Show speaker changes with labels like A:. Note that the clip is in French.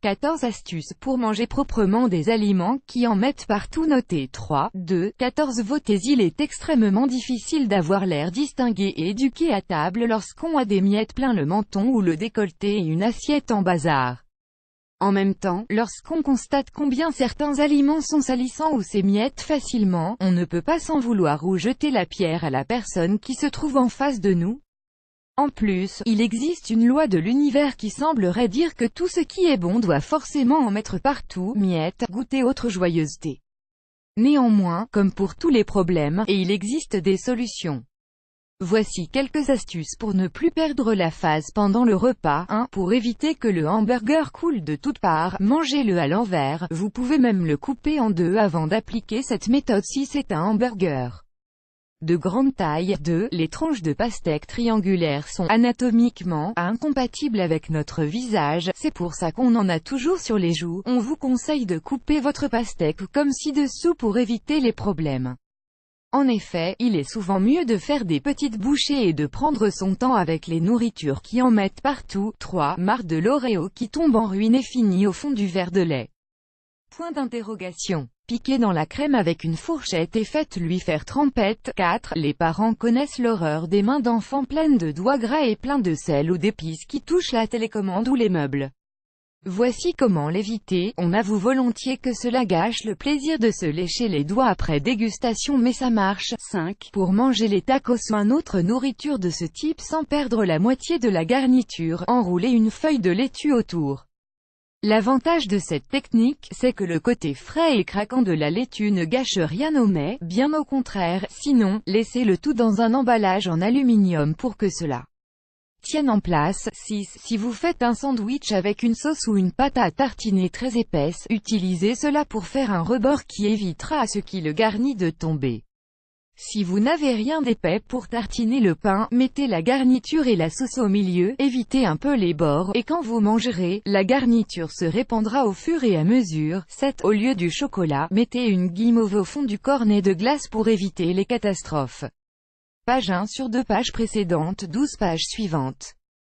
A: 14 astuces pour manger proprement des aliments qui en mettent partout. Notez 3, 2, 14. Votez. Il est extrêmement difficile d'avoir l'air distingué et éduqué à table lorsqu'on a des miettes plein le menton ou le décolleté et une assiette en bazar. En même temps, lorsqu'on constate combien certains aliments sont salissants ou s'émiettent facilement, on ne peut pas s'en vouloir ou jeter la pierre à la personne qui se trouve en face de nous. En plus, il existe une loi de l'univers qui semblerait dire que tout ce qui est bon doit forcément en mettre partout, miettes, goûter, autre joyeuseté. Néanmoins, comme pour tous les problèmes, il existe des solutions. Voici quelques astuces pour ne plus perdre la phase pendant le repas. 1. Pour éviter que le hamburger coule de toutes parts, mangez-le à l'envers, vous pouvez même le couper en deux avant d'appliquer cette méthode si c'est un hamburger de grande taille. 2. Les tranches de pastèque triangulaires sont anatomiquement incompatibles avec notre visage, c'est pour ça qu'on en a toujours sur les joues. On vous conseille de couper votre pastèque comme ci-dessous pour éviter les problèmes. En effet, il est souvent mieux de faire des petites bouchées et de prendre son temps avec les nourritures qui en mettent partout. 3. Marre de l'Oreo qui tombe en ruine et finit au fond du verre de lait. Point d'interrogation. Piquez dans la crème avec une fourchette et faites-lui faire trempette. 4. Les parents connaissent l'horreur des mains d'enfants pleines de doigts gras et pleins de sel ou d'épices qui touchent la télécommande ou les meubles. Voici comment l'éviter. On avoue volontiers que cela gâche le plaisir de se lécher les doigts après dégustation, mais ça marche. 5. Pour manger les tacos ou une autre nourriture de ce type sans perdre la moitié de la garniture, enroulez une feuille de laitue autour. L'avantage de cette technique, c'est que le côté frais et craquant de la laitue ne gâche rien au mets, bien au contraire. Sinon, laissez le tout dans un emballage en aluminium pour que cela tienne en place. 6. Si vous faites un sandwich avec une sauce ou une pâte à tartiner très épaisse, utilisez cela pour faire un rebord qui évitera à ce qui le garnit de tomber. Si vous n'avez rien d'épais pour tartiner le pain, mettez la garniture et la sauce au milieu, évitez un peu les bords, et quand vous mangerez, la garniture se répandra au fur et à mesure. 7. Au lieu du chocolat, mettez une guimauve au fond du cornet de glace pour éviter les catastrophes. Page 1 sur 2 pages précédentes, 12 pages suivantes.